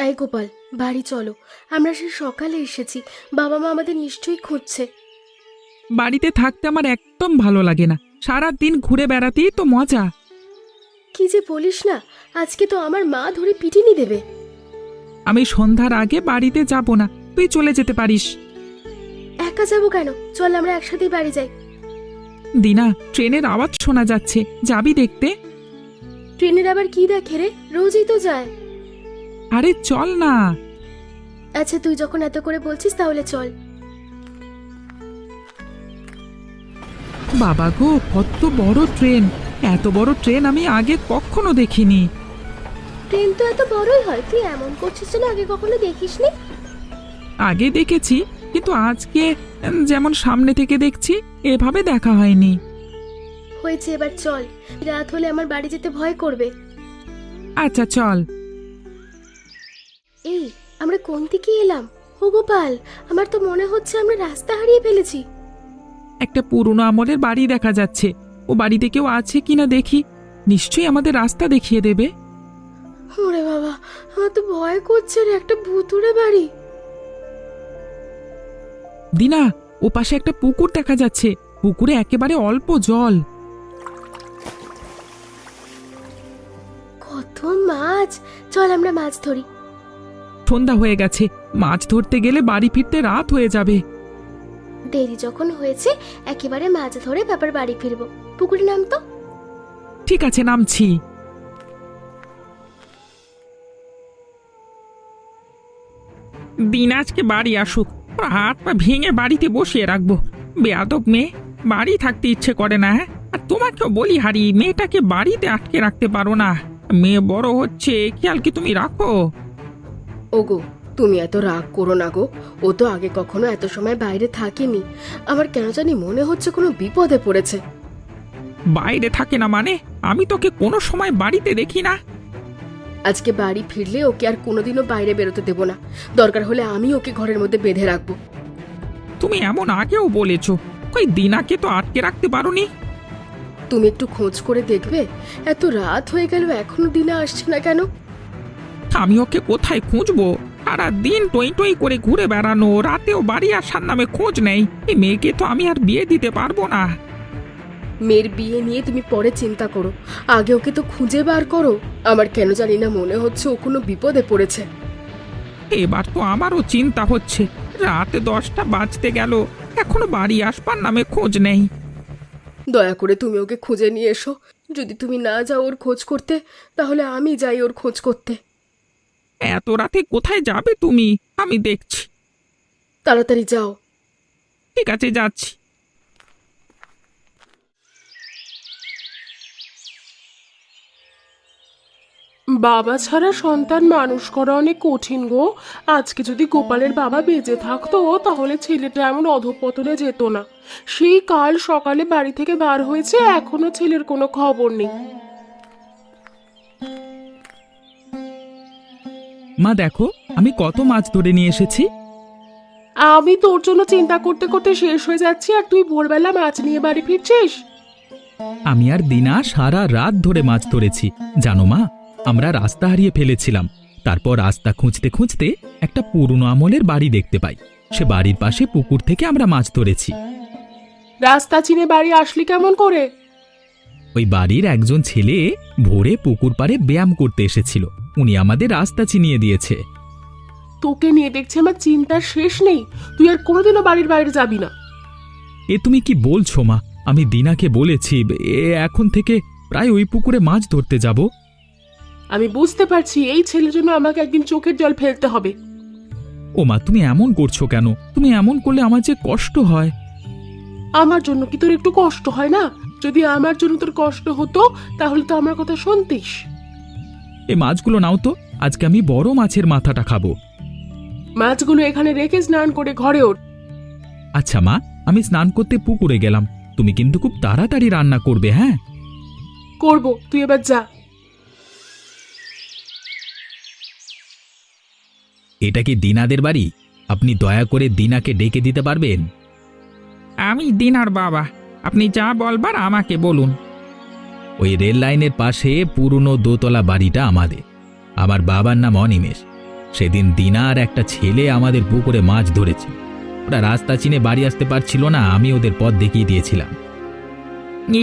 এই গোপাল, বাড়ি চলো। আমরা সে সকালে এসেছি, বাবা মা আমাদের নিশ্চয়ই খুঁজছে। বাড়িতে থাকতে আমার একদম ভালো লাগে না। সারা দিন ঘুরে বেড়াতেই তো মজা। কি যে বলিস না, আজকে তো আমার মা ধরে পিটিনি দেবে। আমি সন্ধ্যার আগে বাড়িতে যাব না, তুই চলে যেতে পারিস। একা যাবো কেন? চল আমরা একসাথেই বাড়ি যাই। দিনা, ট্রেনের আওয়াজ শোনা যাচ্ছে, যাবি দেখতে? ট্রেনের আবার কি দেখে রে? রোজই তো যায়। আরে চল না। আচ্ছা, তুই যখন এত করে বলছিস তাহলে চল। বাবা গো, কত বড় ট্রেন! এত বড় ট্রেন আমি আগে কখনো দেখিনি। ট্রেন তো এত বড়ই হয়, তুই এমন করছিস যেন আগে কখনো দেখিসনি। আগে দেখেছি, কিন্তু আজকে যেমন সামনে থেকে দেখছি এভাবে দেখা হয়নি। হয়েছে, এবার চল। রাত হলে আমার বাড়ি যেতে ভয় করবে। আচ্ছা চল। এই, আমরা কোন দিকে এলাম? ও গোপাল, আমার তো মনে হচ্ছে আমরা রাস্তা হারিয়ে ফেলেছি। একটা পুরনো আমলের বাড়ি দেখা যাচ্ছে। ও বাড়িতে কেউ আছে কিনা দেখি, নিশ্চয়ই আমাদের রাস্তা দেখিয়ে দেবে। ওরে বাবা, আমার তো ভয় করছে রে, একটা ভুতুড়ে বাড়ি। দিনা, ও পাশে একটা পুকুর দেখা যাচ্ছে। পুকুরে একেবারে অল্প জল। কত মাছ! চল আমরা মাছ ধরি। সন্ধ্যা হয়ে গেছে, মাছ ধরতে গেলে বাড়ি ফিরতে রাত হয়ে যাবে। দেরি যখন হয়েছে, একেবারে মাছ ধরে বাবার বাড়ি ফিরবো। পুকুরে নাম তো। ঠিক আছে, নামছি। দিন আজকে বাড়ি আসুক, ওর হাত পা ভেঙে বাড়িতে বসিয়ে রাখবো। বেয়াদব মেয়ে, বাড়ি থাকতে ইচ্ছে করে না। হ্যাঁ, আর তোমাকেও বলি হারি, মেয়েটাকে বাড়িতে আটকে রাখতে পারো না। মেয়ে বড় হচ্ছে, খেয়াল কি তুমি রাখো? ওগো, তুমি এত রাগ করো না গো। ও তো আগে কখনো এত সময় বাইরে থাকেনি। আমার কেন জানি মনে হচ্ছে কোনো বিপদে পড়েছে। বাইরে থাকে না মানে? আমি তোকে কোনো সময় বাড়িতে দেখি না। আজকে বাড়ি ফিরলে ওকে আর কোনোদিনও বাইরে বেরোতে দেব না। দরকার হলে আমি ওকে ঘরের মধ্যে বেঁধে রাখবো। তুমি এমন আগেও বলেছো, কই দিনাকে তো আটকে রাখতে পারোনি। তুমি একটু খোঁজ করে দেখবে, এত রাত হয়ে গেল এখনো দিনা আসছে না কেন? আমি ওকে কোথায় খুঁজবো? সারা দিন টই টই করে ঘুরে বেড়ানো, রাতেও বাড়ি আসার নামে খোঁজ নেই। এই মেয়েকে তো আমি আর বিয়ে দিতে পারবো না। মেয়ের বিয়ে নিয়ে তুমি পরে চিন্তা করো, আগে ওকে তো খুঁজে বার করো। আমার কেন জানি না মনে হচ্ছে ও কোনো বিপদে পড়েছে। এবার তো আমারও চিন্তা হচ্ছে, রাত 10টা বাজতে গেল, এখনো বাড়ি আসবার নামে খোঁজ নেই। দয়া করে তুমি ওকে খুঁজে নিয়ে এসো। যদি তুমি না যাও ওর খোঁজ করতে, তাহলে আমি যাই ওর খোঁজ করতে। এত রাতে কোথায় যাবে তুমি? আমি দেখছি। তাড়াতাড়ি যাও। ঠিক আছে, যাচ্ছি। বাবা ছাড়া সন্তান মানুষ করা অনেক কঠিন গো। আজকে যদি গোপালের বাবা বেঁচে থাকতো তাহলে ছেলেটা এমন অধঃপতনে যেত না। সেই কাল সকালে বাড়ি থেকে বার হয়েছে, এখনো ছেলের কোনো খবর নেই। মা দেখো, আমি কত মাছ ধরে নিয়ে এসেছি। আমি তোর জন্য চিন্তা করতে করতে শেষ হয়ে যাচ্ছি, আর তুই ভোরবেলা মাছ নিয়ে বাড়ি ফিরছিস। আমি আর দিনা সারা রাত ধরে মাছ ধরেছি। জানো মা, আমরা রাস্তা হারিয়ে ফেলেছিলাম। তারপর রাস্তা খুঁজতে খুঁজতে একটা পুরনো আমলের বাড়ি দেখতে পাই। সে বাড়ির পাশে পুকুর থেকে আমরা মাছ ধরেছি। রাস্তা চিনে বাড়ি আসলি কেমন করে? ওই বাড়ির একজন ছেলে ভোরে পুকুর পাড়ে ব্যায়াম করতে এসেছিল, উনি আমাদের রাস্তা চিনিয়ে দিয়েছে। তোকে নিয়ে দেখছি আমার চিন্তার শেষ নেই। তুই আর কোনোদিনও বাড়ির বাইরে যাবি না। এ তুমি কি বলছো মা? আমি দিনাকে বলেছি এখন থেকে প্রায় ওই পুকুরে মাছ ধরতে যাব। আমি বুঝতে পারছি এই ছেলের জন্য আমাকে একদিন চোখের জল ফেলতে হবে। ও মা, তুমি এমন করছো কেন? তুমি এমন করলে আমার যে কষ্ট হয়। আমার জন্য কি তোর একটু কষ্ট হয় না? যদি আমার জন্য তোর কষ্ট হতো তাহলে তো আমার কথা শুনতিস। এ মাছগুলো নাও তো, আজকে আমি বড় মাছের মাথাটা খাবো। মাছগুলো এখানে রেখে স্নান করে ঘরে ওঠ। আচ্ছা মা, আমি স্নান করতে পুকুরে গেলাম। তুমি কিন্তু খুব তাড়াতাড়ি রান্না করবে, হ্যাঁ? করবো, তুই এবার যা। এটা কি দিনাদের বাড়ি? আপনি দয়া করে দিনাকে ডেকে দিতে পারবেন? আমি দিনার বাবা, আপনি যা বলবার আমাকে বলুন। ওই রেল লাইনের পাশে পুরনো দোতলা বাড়িটা আমাদের। আমার বাবার নাম অনিমেষ। সেদিন দিনা আর একটা ছেলে আমাদের পুকুরে মাছ ধরেছে। ওরা রাস্তা চিনে বাড়ি আসতে পারছিল না, আমি ওদের পথ দেখিয়ে দিয়েছিলাম।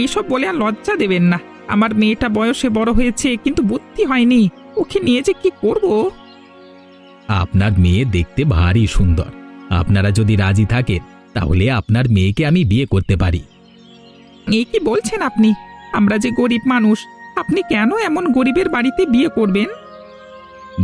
এইসব বলে আর লজ্জা দেবেন না। আমার মেয়েটা বয়সে বড় হয়েছে, কিন্তু বুদ্ধি হয়নি। ওকে নিয়ে যে কি করব। আপনার মেয়ে দেখতে ভারী সুন্দর। আপনারা যদি রাজি থাকেন তাহলে আপনার মেয়েকে আমি বিয়ে করতে পারি। এই কি বলছেন আপনি? আমরা যে গরিব মানুষ, আপনি কেন এমন গরিবের বাড়িতে বিয়ে করবেন?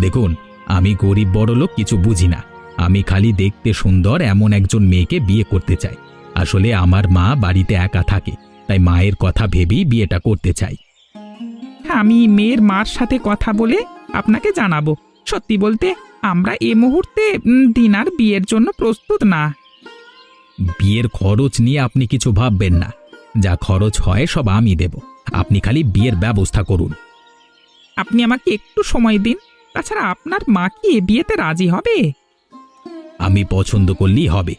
দেখুন, আমি গরিব বড়লোক কিছু বুঝি না। আমি খালি দেখতে সুন্দর এমন একজন মেয়েকে বিয়ে করতে চাই। আসলে আমার মা বাড়িতে একা থাকে, তাই মায়ের কথা ভেবেই বিয়েটা করতে চাই। আমি মেয়ের মার সাথে কথা বলে আপনাকে জানাবো। সত্যি বলতে আমরা এ মুহূর্তে দিনার বিয়ের জন্য প্রস্তুত না। বিয়ের খরচ নিয়ে আপনি কিছু ভাববেন না। যা খরচ হয় সব আমি দেব, আপনি খালি বিয়ের ব্যবস্থা করুন। আপনি আমাকে একটু সময় দিন। তাছাড়া আপনার মা কি এ বিয়েতে রাজি হবে? আমি পছন্দ করলেই হবে।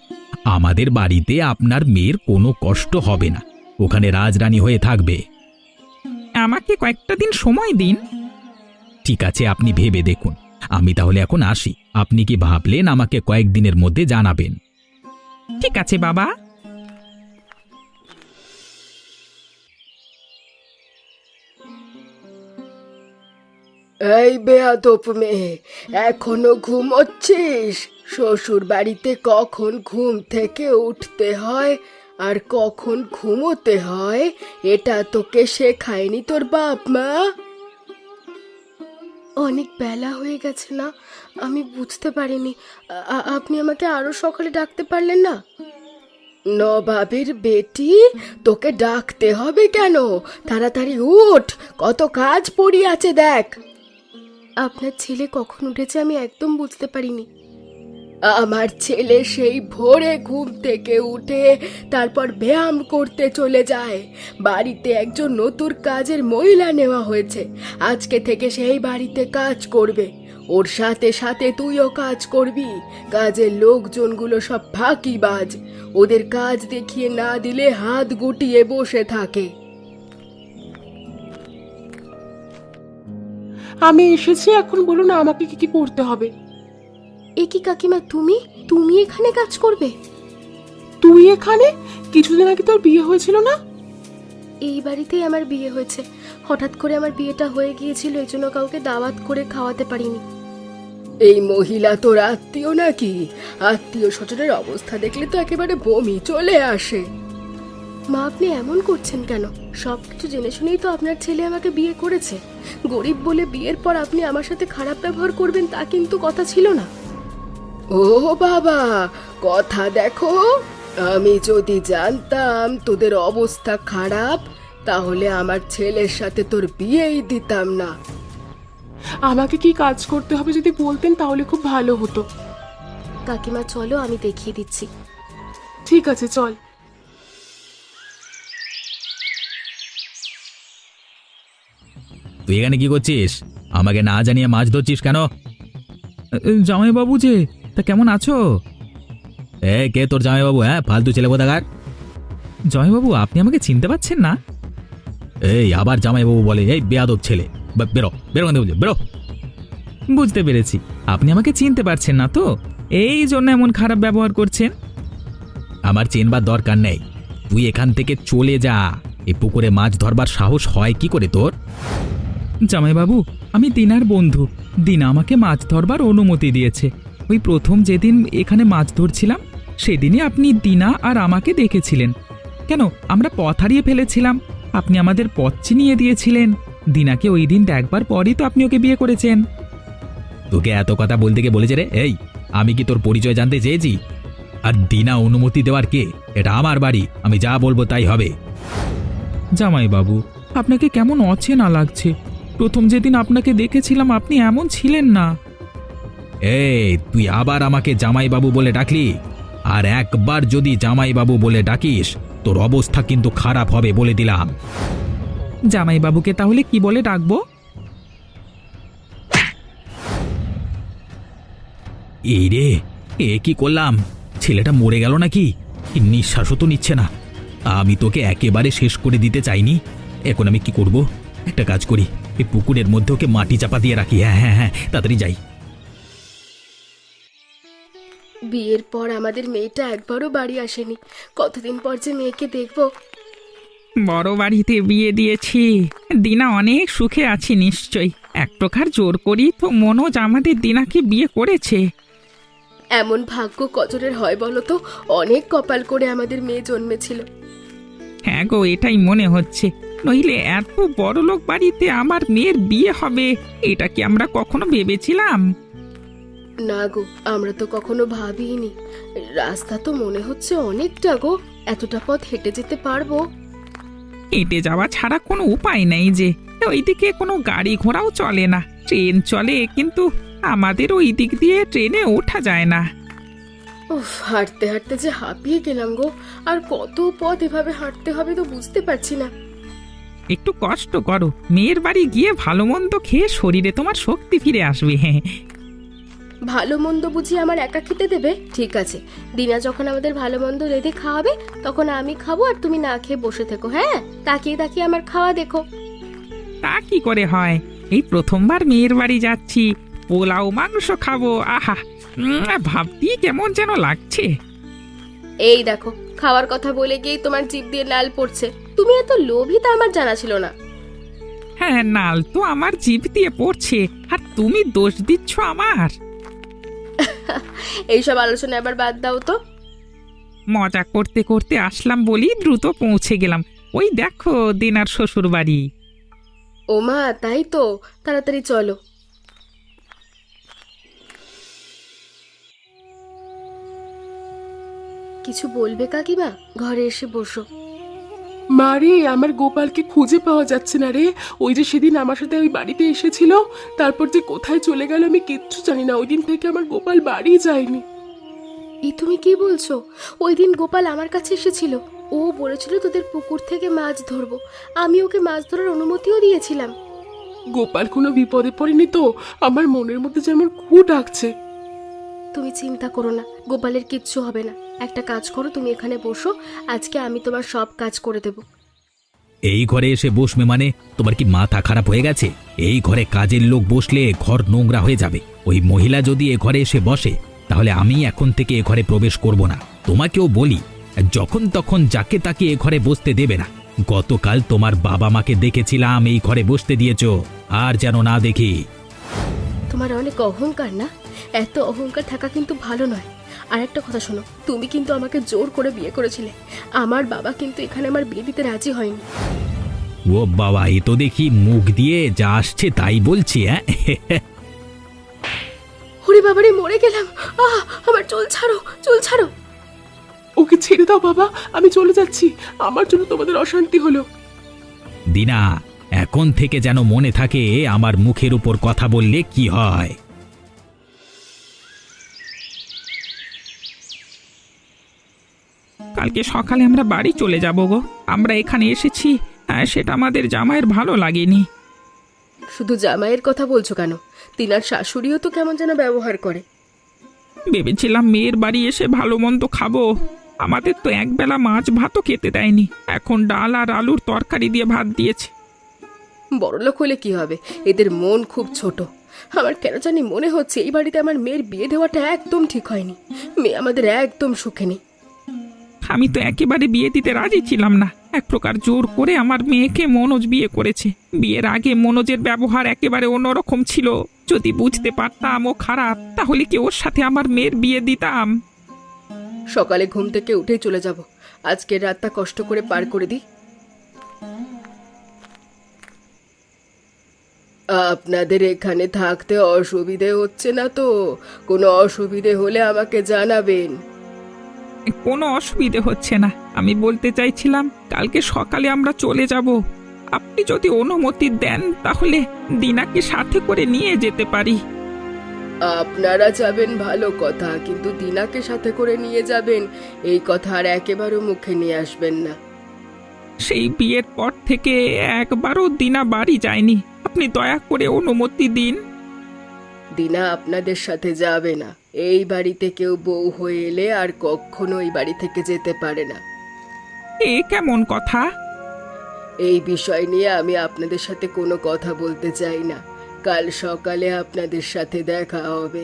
আমাদের বাড়িতে আপনার মেয়ের কোনো কষ্ট হবে না, ওখানে রাজরানী হয়ে থাকবে। আমাকে কয়েকটা দিন সময় দিন। ঠিক আছে, আপনি ভেবে দেখুন। আমি তাহলে এখন আসি। আপনি কি ভাবলেন আমাকে কয়েকদিনের মধ্যে জানাবেন? ঠিক আছে বাবা। এই বেয়াদব মেয়ে, এখনো ঘুমোচ্ছিস? শ্বশুর বাড়িতে কখন ঘুম থেকে উঠতে হয় আর কখন ঘুমোতে হয় এটা তোকে শেখায়নি তোর বাপ মা? অনেক বেলা হয়ে গেছে না, আমি বুঝতে পারিনি। আপনি আমাকে আরো সকালে ডাকতে পারলেন না? নবাবের বেটি, তোকে ডাকতে হবে কেন? তাড়াতাড়ি উঠ, কত কাজ পড়ি আছে দেখ। আপনার ছেলে কখন উঠেছে আমি একদম বুঝতে পারিনি। আমার ছেলে সেই ভোরে ঘুম থেকে উঠে তারপর ব্যায়াম করতে চলে যায়। বাড়িতে একজন নতুন কাজের মহিলা নেওয়া হয়েছে, আজকে থেকে সেই বাড়িতে কাজ করবে। ওর সাথে সাথে তুইও কাজ করবি। কাজের লোকজনগুলো সব ফাঁকিবাজ, ওদের কাজ দেখিয়ে না দিলে হাত গুটিয়ে বসে থাকে। আমি এসেছি, এখন বলুন আমাকে কি কি করতে হবে। এ কি কাকিমা, তুমি তুমি এখানে কাজ করবে? তুই এখানে? কিছুদিন আগে তোর বিয়ে হয়েছিল না? এই বাড়িতেই আমার বিয়ে হয়েছে। হঠাৎ করে আমার বিয়েটা হয়ে গিয়েছিল, এই জন্য কাউকে দাওয়াত করে খাওয়াতে পারিনি। এই মহিলা তোর আত্মীয় নাকি? আত্মীয় স্বজনের অবস্থা দেখলে তো একেবারে বমি চলে আসে। মা, আপনি এমন করছেন কেন? সবকিছু জেনে শুনেই তো আপনার ছেলে আমাকে বিয়ে করেছে। গরিব বলে বিয়ের পর আপনি আমার সাথে খারাপ ব্যবহার করবেন তা কিন্তু কথা ছিল না। ও বাবা, কথা দেখো। আমি যদি জানতাম তোদের অবস্থা খারাপ তাহলে আমার ছেলের সাথে তোর বিয়েই দিতাম না। আমাকে কি কাজ করতে হবে যদি বলতেন তাহলে খুব ভালো হতো। কাকিমা চলো, আমি দেখিয়ে দিচ্ছি। ঠিক আছে, চল। তুই এখানে কি করছিস? আমাকে না জানিয়ে মাছ ধরছিস কেন? জামাইবাবু যে, তা কেমন আছো? কে তোর জামাইবাবু? হ্যাঁ, ফালতু ছেলে কোথাকার। জামাইবাবু, আপনি আমাকে চিনতে পারছেন না? এই আবার জামাইবাবু বলে? এই বেয়াদব ছেলে, বেরো বেরো, বেরো। বুঝতে পেরেছি, আপনি আমাকে চিনতে পারছেন না তো, এই জন্য এমন খারাপ ব্যবহার করছেন। আমার চেনবার দরকার নেই, তুই এখান থেকে চলে যা। এই পুকুরে মাছ ধরবার সাহস হয় কি করে তোর? জামাইবাবু, আমি দিনার বন্ধু। দিনা আমাকে মাছ ধরবার অনুমতি দিয়েছে। ওই প্রথম যেদিন এখানে মাছ ধরছিলাম সেদিনই আপনি দিনা আর আমাকে দেখেছিলেন। কেন, আমরা পথ হারিয়ে ফেলেছিলাম, আপনি আমাদের পথ চিনিয়ে দিয়েছিলেন। দিনাকে ওই দিন দেখবার পরই তো আপনি ওকে বিয়ে করেছেন। তোকে এত কথা বলতে কে বলেছে রে? এই, আমি কি তোর পরিচয় জানতে চেয়েছি? আর দিনা অনুমতি দেওয়ার কে? এটা আমার বাড়ি, আমি যা বলবো তাই হবে। জামাইবাবু, আপনাকে কেমন অচেনা লাগছে। প্রথম যেদিন আপনাকে দেখেছিলাম আপনি এমন ছিলেন না। এই, তুই আবার আমাকে জামাইবাবু বলে ডাকলি? আর একবার যদি জামাইবাবু বলে ডাকিস তোর অবস্থা কিন্তু খারাপ হবে বলে দিলাম। জামাইবাবুকে তাহলে কি বলে ডাকবো? এই রে, এ কি করলাম? ছেলেটা মরে গেল নাকি? নিঃশ্বাসও তো নিচ্ছে না। আমি তোকে একেবারে শেষ করে দিতে চাইনি। এখন আমি কি করব? একটা কাজ করি, এই পুকুরের মধ্যে ওকে মাটি চাপা দিয়ে রাখি। হ্যাঁ হ্যাঁ হ্যাঁ, তাড়াতাড়ি যাই। বিয়ের পর আমাদের মেয়েটা একবারও বাড়ি আসেনি। কতদিন পর যে মেয়েকে দেখবো। বড় বাড়িতে বিয়ে দিয়েছি, দিনা অনেক সুখে আছে নিশ্চয়ই। এক প্রকার জোর করি তো মনোজ আমাদের দিনাকে বিয়ে করেছে। এমন ভাগ্য কজনের হয় বলো তো? অনেক কপাল করে আমাদের মেয়ে জন্মেছিল। হ্যাঁ গো, এটাই মনে হচ্ছে। নইলে এত বড়লোক বাড়িতে আমার মেয়ের বিয়ে হবে, এটা কি আমরা কখনো ভেবেছিলাম? না গো, আমরা তো কখনো ভাবিনি। রাস্তা তো মনে হচ্ছে অনেকটা গো। এতটা পথ হেঁটে যেতে পারবো? হেঁটে যাওয়া ছাড়া কোনো উপায় নেই যে। ওইদিকে কোনো গাড়ি ঘোড়াও চলে না, ট্রেন চলে, কিন্তু আমাদের ওই দিক দিয়ে ট্রেনে ওঠা যায় না। উফ, হাঁটতে হাঁটতে যে হাঁপিয়ে গেলাম গো। আর কত পথ এভাবে হাঁটতে হবে তো বুঝতে পারছি না। একটু কষ্ট করো, মেয়ের বাড়ি গিয়ে ভালো মন্দ খেয়ে শরীরে তোমার শক্তি ফিরে আসবে। হ্যাঁ, ভালো মন্দ বুঝি আমার একা খেতে দেবে? ঠিক আছে, দিনা যখন আমাদের ভালো মন্দ রেঁধে খাওয়াবে তখন আমি খাবো আর তুমি না খেয়ে বসে থেকো। হ্যাঁ, তাকিয়ে তাকিয়ে আমার খাওয়া দেখো। তা কি করে হয়? এই প্রথমবার মেয়ের বাড়ি যাচ্ছি, পোলাও মাংস খাবো। আহা, ভাবতেই কেমন যেন লাগছে। এই দেখো, খাওয়ার কথা বলে গিয়েই তোমার জিভ দিয়ে লাল পড়ছে। তুমি এত লোভী তা আমার জানা ছিল না। হ্যাঁ, নাল তো আমার জিভ দিয়ে পড়ছে, আর তুমি দোষ দিচ্ছ আমার। এইসব আলোচনা এবার বাদ দাও তো। মজা করতে করতে আসলাম বলি দ্রুত পৌঁছে গেলাম। ওই দেখো দিনার শ্বশুর বাড়ি। ওমা, তাই তো, তাড়াতাড়ি চলো। কিছু বলবে কাকিমা? ঘরে এসে বসো। মারে, আমার গোপালকে খুঁজে পাওয়া যাচ্ছে না রে। ওই যে সেদিন আমার সাথে ওই বাড়িতে এসেছিল, তারপর যে কোথায় চলে গেল আমি কিচ্ছু জানি না। ওই দিন থেকে আমার গোপাল বাড়ি যায়নি। এই তুমি কি বলছো? ওই দিন গোপাল আমার কাছে এসেছিল। ও বলেছিল তোদের পুকুর থেকে মাছ ধরবো। আমি ওকে মাছ ধরার অনুমতিও দিয়েছিলাম। গোপাল কোনো বিপদে পড়েনি তো? আমার মনের মধ্যে যেমন খু ডাকছে। তুমি চিন্তা করো না, গোপালের কিচ্ছু হবে না। একটা কাজ করো, তুমি এখানে বসো, আজকে আমি তোমার সব কাজ করে দেব। এই ঘরে এসে বসবে মানে তোমার কি মাথা খারাপ হয়ে গেছে? এই ঘরে কাজের লোক বসলে ঘর নোংরা হয়ে যাবে। ওই মহিলা যদি এ ঘরে এসে বসে তাহলে আমি এখন থেকে এ ঘরে প্রবেশ করব না। তোমাকেও বলি, যখন তখন যাকে তাকে এ ঘরে বসতে দেবে না। গতকাল তোমার বাবা মাকে দেখেছিলাম এই ঘরে বসতে দিয়েছো, আর যেন না দেখি। তোমার অনেক অহংকার না? এত অহংকার থাকা কিন্তু ভালো নয়। আর একটা কথা শোনো, তুমি কিন্তু আমাকে জোর করে বিয়ে করেছিলে। আমার বাবা কিন্তু এখানে আমার বিয়ে দিতে রাজি হয়নি। ও বাবা, এ তো দেখি মুখ দিয়ে যা আসছে তাই বলছি। হ্যাঁ, ওরে বাবারে, মরে গেলাম। আমার চুল ছাড়ো, চুল ছাড়ো। ওকে ছেড়ে দাও বাবা, আমি চলে যাচ্ছি। আমার জন্য তোমাদের অশান্তি হলো। দিনা, এখন থেকে যেন মনে থাকে আমার মুখের উপর কথা বললে কি হয়। কালকে সকালে আমরা বাড়ি চলে যাব গো। আমরা এখানে এসেছি, সেটা আমাদের জামাইয়ের ভালো লাগেনি। শুধু জামাইয়ের কথা বলছো কেন? তিনার শাশুড়িও তো কেমন যেন ব্যবহার করে। ভেবেছিলাম মেয়ের বাড়ি এসে ভালো মন্দ খাবো। আমাদের তো একবেলা মাছ ভাতও খেতে দেয়নি, এখন ডাল আর আলুর তরকারি দিয়ে ভাত দিয়েছে। বড়লোক হলে কি হবে, এদের মন খুব ছোট। আমার কেন জানি মনে হচ্ছে এই বাড়িতে আমার মেয়ের বিয়ে দেওয়াটা একদম ঠিক হয়নি। মেয়ে আমাদের একদম সুখে নেই। আমি তো একেবারে বিয়ে দিতে রাজি ছিলাম না। এক প্রকার জোর করে আমার মেয়েকে মনোজ বিয়ে করেছে। বিয়ের আগে মনোজের ব্যবহার একেবারে অন্যরকম ছিল। যদি বুঝতে পারতাম ও খারাপ, তাহলে কি ওর সাথে আমার মেয়ের বিয়ে দিতাম? সকালে ঘুম থেকে উঠেই চলে যাব। আজকের রাতটা কষ্ট করে পার করে দিই। আপনাদের এখানে থাকতে অসুবিধে হচ্ছে না তো? কোনো অসুবিধে হলে আমাকে জানাবেন। কোনো অসুবিধে হচ্ছে না। আমি বলতে চাইছিলাম কালকে সকালে আমরা চলে যাব। আপনি যদি অনুমতি দেন তাহলে দিনাকে সাথে করে নিয়ে যেতে পারি। আপনারা যাবেন ভালো কথা, কিন্তু দিনাকে সাথে করে নিয়ে যাবেন এই কথা আর একেবারে মুখে নিয়ে আসবেন না। সেই বিয়ের পর থেকে একবারও দিনা বাড়ি যায়নি। আপনি দয়া করে অনুমতি দিন। দিনা আপনাদের সাথে যাবে না। এই বাড়িতে কেউ বউ হয়ে এলে আর কখনো এই বাড়ি থেকে যেতে পারে না। এ কেমন কথা? এই বিষয় নিয়ে আমি আপনাদের সাথে কোনো কথা বলতে চাই না। কাল সকালে আপনাদের সাথে দেখা হবে।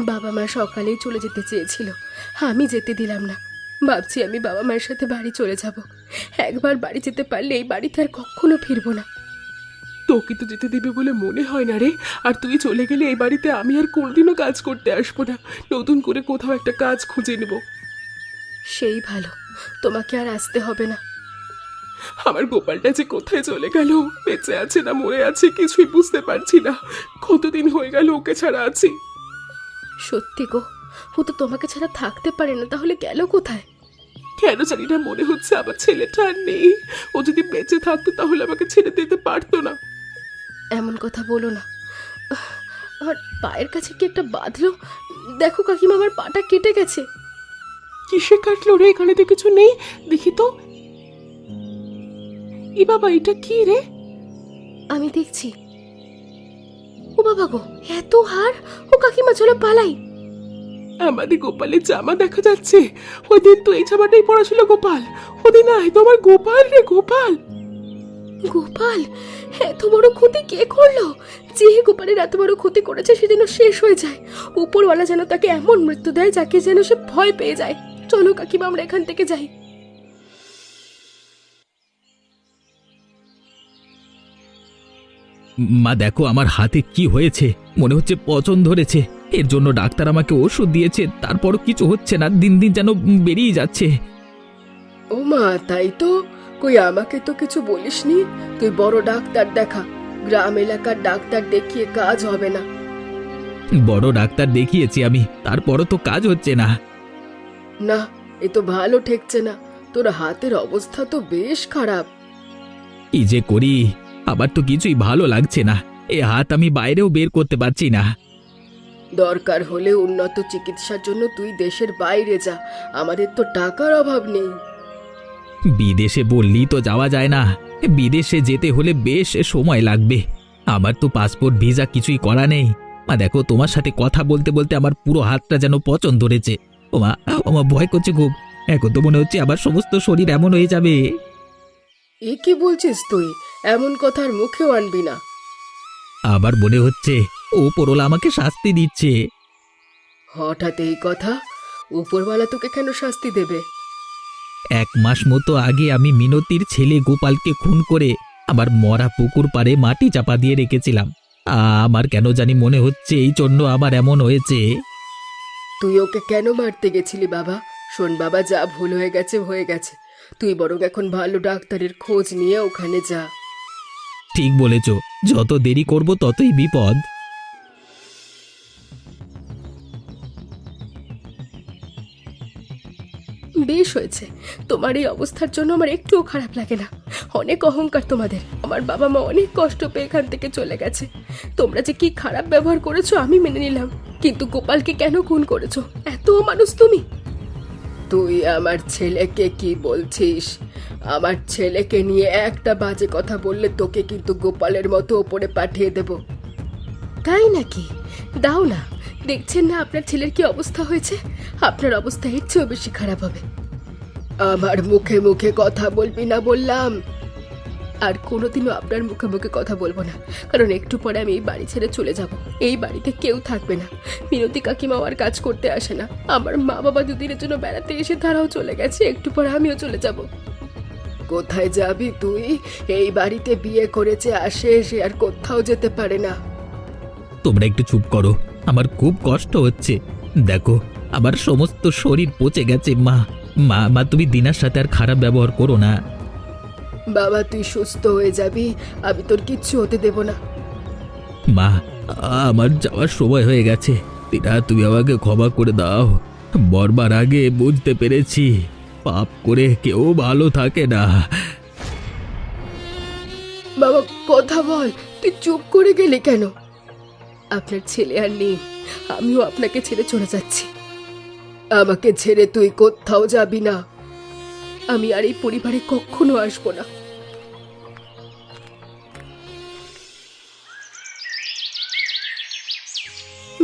বাবা মা সকালেই চলে যেতে চেয়েছিল, আমি যেতে দিলাম না। ভাবছি আমি বাবা মায়ের সাথে বাড়ি চলে যাব। একবার বাড়ি যেতে পারলে এই বাড়িতে আর কখনো ফিরবো না। তোকে তো যেতে দিবে বলে মনে হয় না রে। আর তুই চলে গেলে এই বাড়িতে আমি আর কোনোদিনও কাজ করতে আসবো না। নতুন করে কোথাও একটা কাজ খুঁজে নেব। সেই ভালো, তোমাকে আর আসতে হবে না। আমার গোপালটা যে কোথায় চলে গেল, বেঁচে আছে না মরে আছে কিছুই বুঝতে পারছি না। কতদিন হয়ে গেল ওকে ছাড়া আছি। সত্যি গো, ও তো তোমাকে ছাড়া থাকতে পারে না, তাহলে গেল কোথায়? কেন জানি না মনে হচ্ছে আমার ছেলেটা আর নেই। ও যদি বেঁচে থাকতো তাহলে আমাকে ছেড়ে দিতে পারতো না। এমন কথা বলো না। আমার পায়ের কাছে কি একটা বাঁধলো, দেখো কাকিমা, আমার পাটা কেটে গেছে। কিসে কাটলো রে? এখানে তো কিছু নেই, দেখি তো। ই বাবা, এটা কি রে? আমি দেখছি। ও বাবা গো, এত হাড়! ও কাকিমা, চলো পালাই। আমাদের গোপালের জামা দেখা যাচ্ছে। ওই দিন তো এই জামাটাই পরা ছিল গোপাল। ওদিন আয় তো আমার গোপাল রে, গোপাল। গোপাল, এত বড় ক্ষতি কে করলো? যে গোপালের এত বড় ক্ষতি করেছে সে যেন শেষ হয়ে যায়। উপরওয়ালা যেন তাকে এমন মৃত্যু দেয় যাকে যেন সে ভয় পেয়ে যায়। চলো কাকিমা, আমরা এখান থেকে যাই। মা দেখো আমার হাতে কি হয়েছে, মনে হচ্ছে পচন ধরেছে। এর জন্য ডাক্তার আমাকে ওষুধ দিয়েছে, তারপরও কিছু হচ্ছে না, দিন দিন যেন বেরিয়ে যাচ্ছে। ও মা, তাই তো। কই আমাকে তো কিছু বলিসনি। তুই বড় ডাক্তার দেখা, গ্রাম এলাকার ডাক্তার দেখিয়ে কাজ হবে না। বড় ডাক্তার দেখিয়েছি আমি, তারপরও তো কাজ হচ্ছে না। না, এ তো ভালো ঠেকছে না। তোর হাতের অবস্থা তো বেশ খারাপ। কি যে করি, আবার তো কিছুই ভালো লাগছে না। এ হাত আমি বাইরেও বের করতে পারছি না। দরকার হলে উন্নত চিকিৎসার জন্য তুই দেশের বাইরে যা, আমাদের তো টাকার অভাব নেই। বিদেশে বললি তো যাওয়া যায় না। বিদেশে যেতে হলে বেশ সময় লাগবে। আমার তো পাসপোর্ট ভিসা কিছুই করা নেই। মা দেখো, তোমার সাথে কথা বলতে বলতে আমার পুরো হাতটা যেন পচন ধরেছে। ওমা, ওমা, ভয় করছে খুব। এখন তো মনে হচ্ছে আমার সমস্ত শরীর এমন হয়ে যাবে। এ কি বলছিস তুই? এমন কথার মুখেও আনবি না। আবার মনে হচ্ছে ওপরওয়ালা আমাকে শাস্তি দিচ্ছে। হঠাৎ এই কথা? উপরওয়ালা তোকে কেন শাস্তি দেবে? 1 মাস মতো আগে আমি মিনতির ছেলে গোপালকে খুন করে আমার মরা পুকুর পাড়ে মাটি চাপা দিয়ে রেখেছিলাম। আমার কেন জানি মনে হচ্ছে এই জন্য আমার এমন হয়েছে। তুই ওকে কেন মারতে গেছিলি বাবা? শোন বাবা, যা ভুল হয়ে গেছে হয়ে গেছে। তুই বরং এখন ভালো ডাক্তারের খোঁজ নিয়ে ওখানে যা। ঠিক বলেছ, যত দেরি করব ততই বিপদ। বেশ হয়েছে, তোমার এই অবস্থার জন্য আমার একটুও খারাপ লাগে না। অনেক অহংকার তোমাদের। আমার বাবা মা অনেক কষ্ট পেয়ে এখান থেকে চলে গেছে। তোমরা যে কি খারাপ ব্যবহার করেছো আমি মেনে নিলাম, কিন্তু গোপালকে কেন খুন করেছো? এত মানুষ তুমি? তুই আমার ছেলেকে কি বলছিস? আমার ছেলেকে নিয়ে একটা বাজে কথা বললে তোকে কিন্তু গোপালের মতো ওপরে পাঠিয়ে দেব। তাই নাকি? দাও না, দেখছেন না আপনার ছেলের কি অবস্থা হয়েছে? আপনার অবস্থা এর চেয়েও বেশি খারাপ হবে। আমার মুখে মুখে কথা বলবি না বললাম। আর কোনোদিনও আপনার মুখে মুখে কথা বলবো না, কারণ একটু পরে আমি এই বাড়ি ছেড়ে চলে যাব। এই বাড়িতে কেউ থাকবে না। মিনতি কাকিমাও আর কাজ করতে আসে না। আমার মা বাবা দুদিনের জন্য বেড়াতে এসে তারাও চলে গেছে, একটু পরে আমিও চলে যাব। কোথায় যাবি তুই? এই বাড়িতে বিয়ে করেছে আসে, সে আর কোথাও যেতে পারে না। তোমরা একটু চুপ করো, আমার খুব কষ্ট হচ্ছে। দেখো, আমার সমস্ত শরীর পচে গেছে। মা মা মা তুমি দিনার সাথে আর খারাপ ব্যবহার করো না। বাবা, তুই সুস্থ হয়ে যাবি, আমি তোর কিচ্ছু হতে দেব না। মা, আমার যাওয়ার সময় হয়ে গেছে। দিনা, তুমি আমাকে ক্ষমা করে দাও। মরবার আগে বুঝতে পেরেছি পাপ করে কেউ ভালো থাকে না। বাবা কথা বল, তুই চুপ করে গেলি কেন? আপনার ছেলে আর নেই, আমিও আপনাকে ছেড়ে চলে যাচ্ছি। আমাকে ছেড়ে তুই কোথাও যাবি না। আমি আর এই পরিবারে কখনো আসবো না।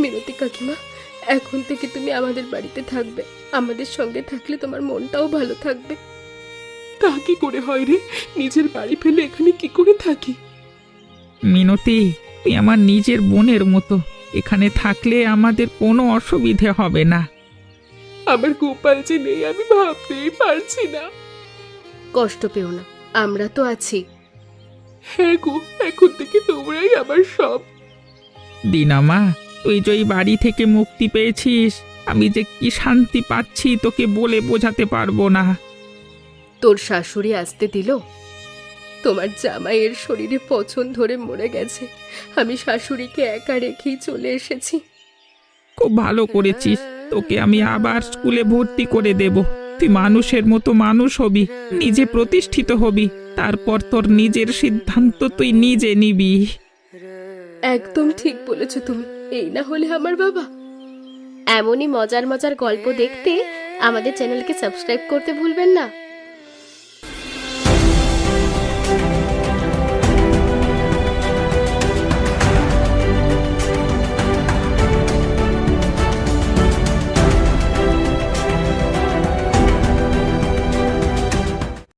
মিনতি কাকিমা, এখন থেকে তুমি আমাদের বাড়িতে থাকবে। আমাদের সঙ্গে থাকলে তোমার মনটাও ভালো থাকবে। তা কি করে হয় রে? নিজের বাড়ি ফেলে এখানে কি করে থাকি? মিনতি, তুই আমার নিজের বোনের মতো। এখানে থাকলে আমাদের কোনো অসুবিধে হবে না। আমার গোপাল যে নেই আমি ভাবতেই পারছি না। কষ্ট পেও না, আমরা তো আছি। হ্যাঁ গো, এখন থেকে তোমরাই আমার সব। দিনা মা, তুই যে এই বাড়ি থেকে মুক্তি পেয়েছিস, আমি যে কি শান্তি পাচ্ছি তোকে বলে বোঝাতে পারবো না। তোর শাশুড়ি আসতে দিল? তোমার জামাইয়ের শরীরে পছন ধরে মরে গেছে, আমি শাশুড়িকে একা রেখেই চলে এসেছি। খুব ভালো করেছিস, তোকে আমি আবার স্কুলে ভর্তি করে দেব। তুই মানুষের মতো মানুষ হবি, নিজে প্রতিষ্ঠিত হবি, তারপর তোর নিজের সিদ্ধান্ত তুই নিজে নিবি। একদম ঠিক বলেছ তুমি, এই না হলে আমার বাবা। এমনই মজার মজার গল্প দেখতে আমাদের চ্যানেলকে সাবস্ক্রাইব করতে ভুলবেন না।